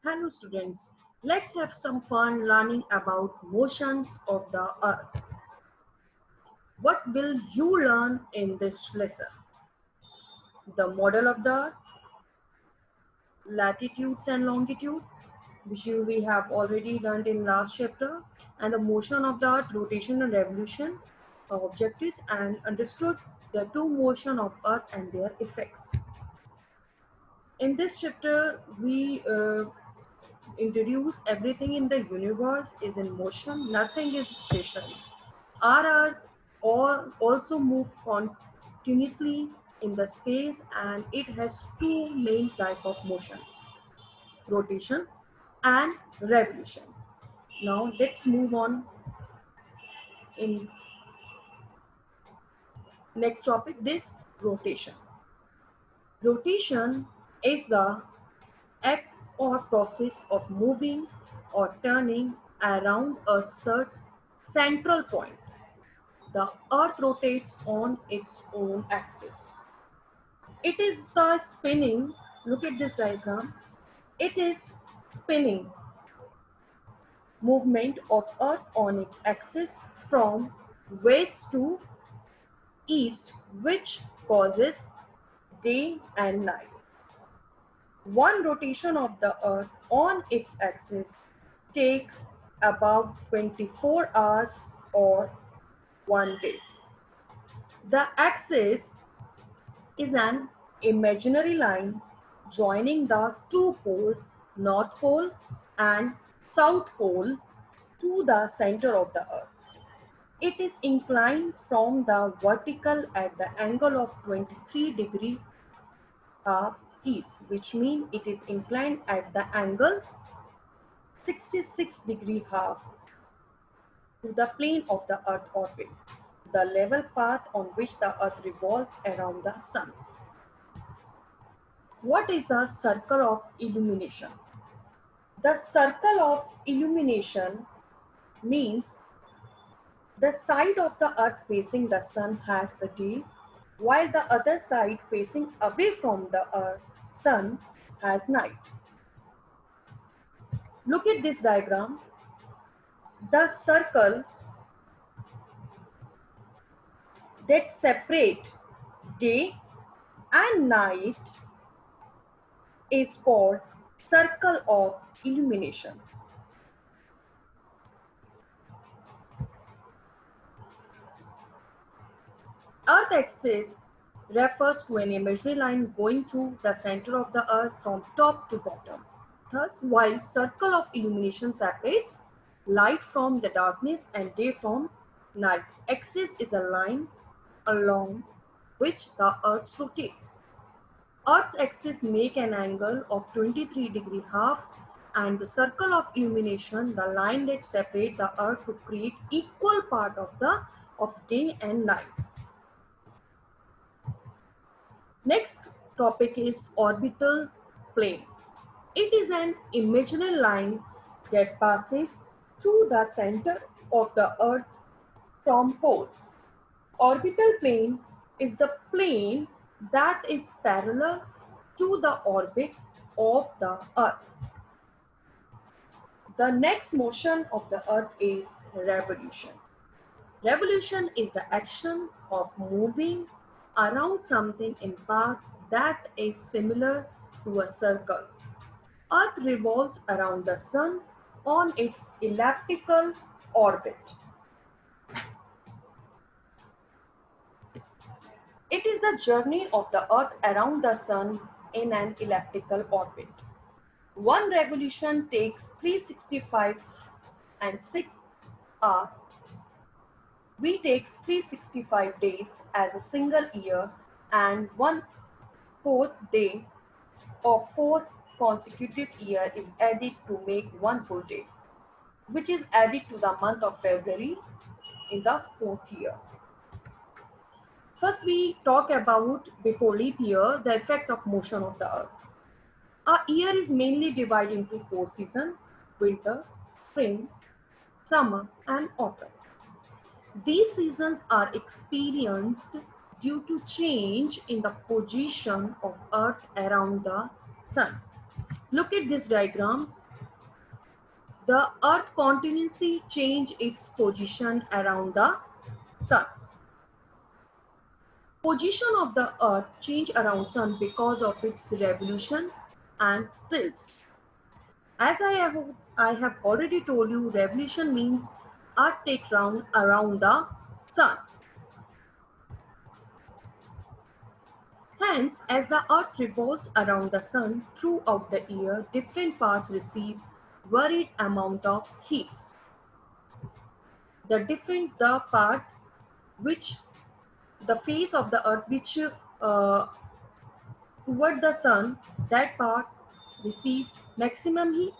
Hello students, let's have some fun learning about motions of the earth. What will you learn in this lesson? The model of the earth, latitudes and longitude, which we have already learned in last chapter, and the motion of the earth, rotation and revolution of objectives, and understood the two motion of earth and their effects. In this chapter, we introduce everything in the universe is in motion, nothing is stationary. Our Earth also move continuously in the space and it has two main type of motion, rotation and revolution. Now let's move on in next topic, this rotation. Rotation is the act or process of moving or turning around a certain central point. The Earth rotates on its own axis. It is the spinning, look at this diagram, it is spinning movement of Earth on its axis from west to east, which causes day and night. One rotation of the Earth on its axis takes about 24 hours or 1 day. The axis is an imaginary line joining the two poles, North Pole and South Pole, to the center of the Earth. It is inclined from the vertical at the angle of 23 degree half east, which means it is inclined at the angle 66 degree half to the plane of the Earth orbit, the level path on which the Earth revolves around the Sun. What is the circle of illumination? The circle of illumination means the side of the earth facing the sun has the day, while the other side facing away from the sun has night. Look at this diagram. The circle that separate day and night is called circle of illumination. Earth axis refers to an imaginary line going through the center of the earth from top to bottom. Thus, while circle of illumination separates light from the darkness and day from night, axis is a line along which the earth rotates. Earth's axis make an angle of 23 degree half, and the circle of illumination, the line that separate the earth to create equal part of day and night. Next topic is orbital plane. It is an imaginary line that passes through the center of the earth from poles. Orbital plane is the plane that is parallel to the orbit of the earth. The next motion of the earth is revolution. Revolution is the action of moving around something in path that is similar to a circle. Earth revolves around the sun on its elliptical orbit. It is the journey of the earth around the sun in an elliptical orbit. One revolution takes 365 and 6 hours. We take 365 days as a single year and 1/4 day of 4 consecutive year is added to make one full day, which is added to the month of February in the 4th year. First, we talk about before leap year, the effect of motion of the earth. A year is mainly divided into 4 seasons: winter, spring, summer, and autumn. These seasons are experienced due to change in the position of earth around the sun. Look at this diagram. The Earth continuously changes its position around the Sun. Position of the Earth change around Sun because of its revolution and tilts. As I have already told you, revolution means Earth take round around the Sun. Hence, as the Earth revolves around the Sun throughout the year, different parts receive varied amount of heats. The part which the face of the Earth which toward the Sun, that part receive maximum heat.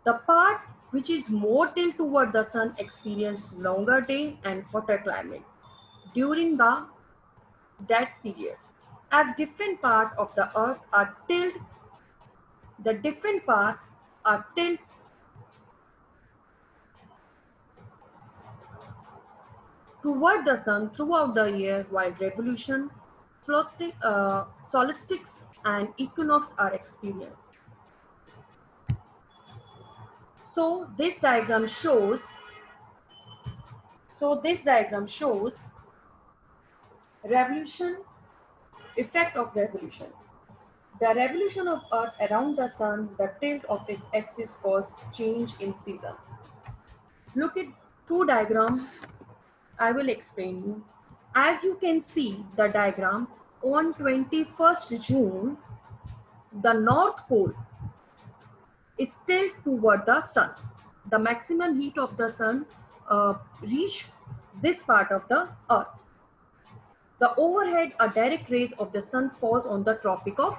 The part which is more tilt toward the Sun experience longer day and hotter climate during that period. As different part of the Earth are tilt, the different part are tilt toward the Sun throughout the year, while revolution, solstices, and equinox are experienced. So this diagram shows. Revolution, effect of revolution. The revolution of Earth around the Sun, the tilt of its axis causes change in season. Look at two diagrams. I will explain you. As you can see the diagram, on 21st June, the North Pole is tilted toward the Sun. The maximum heat of the Sun reach this part of the Earth. The overhead, a direct rays of the Sun falls on the Tropic of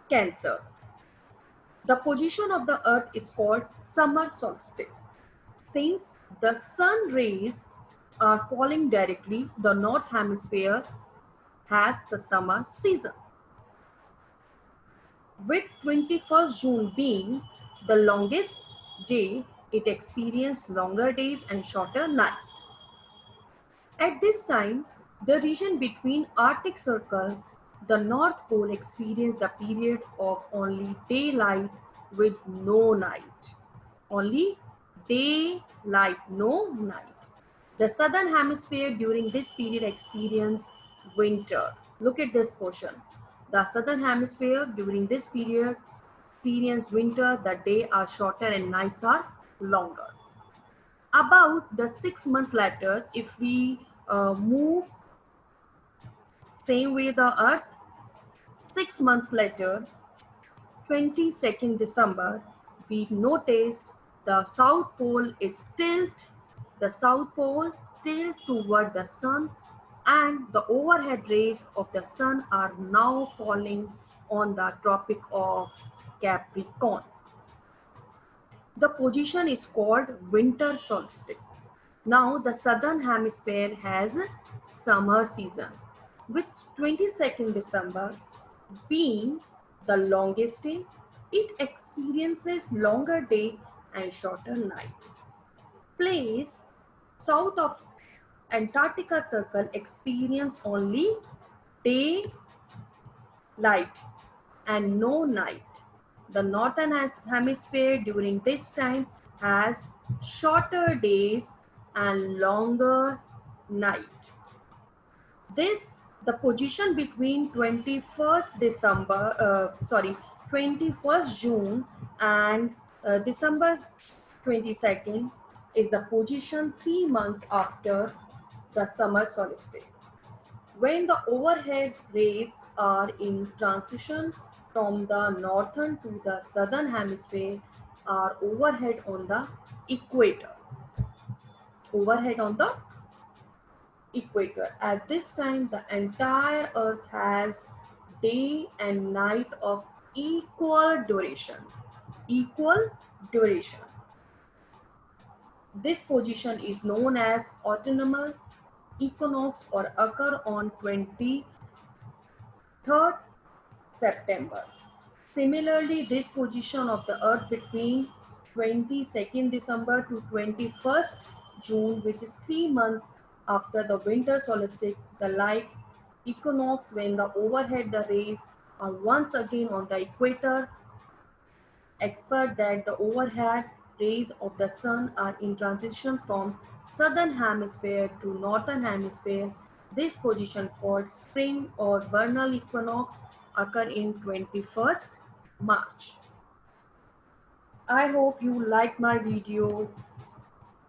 Cancer. The position of the Earth is called summer solstice. Since the Sun rays are falling directly, the North Hemisphere has the summer season, with 21st June being the longest day. It experiences longer days and shorter nights. At this time, the region between Arctic Circle, the North Pole experience the period of only daylight with no night. Only daylight, no night. The Southern Hemisphere during this period experience winter. Look at this portion. The Southern Hemisphere during this period experience winter. The days are shorter and nights are longer. About the 6 month later, if we move same way the Earth, 6 months later, 22nd December, we notice the South Pole is the South Pole tilt toward the Sun, and the overhead rays of the Sun are now falling on the Tropic of Capricorn. The position is called winter solstice. Now the Southern Hemisphere has summer season, with 22nd December being the longest day. It experiences longer day and shorter night. Place south of Antarctica Circle experience only day light and no night. The Northern Hemisphere during this time has shorter days and longer night. The position between 21st June and December 22nd is the position 3 months after the summer solstice, when the overhead rays are in transition from the northern to the southern hemisphere, are overhead on the equator. Overhead on the equator. At this time, the entire Earth has day and night of equal duration. Equal duration. This position is known as autumnal equinox or occur on 23rd September. Similarly, this position of the Earth between 22nd December to 21st June, which is 3 months after the winter solstice, the light equinox, when the overhead the rays are once again on the equator. Experts that the overhead rays of the sun are in transition from southern hemisphere to northern hemisphere. This position called spring or vernal equinox occur in 21st March. I hope you like my video.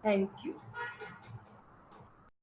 Thank you.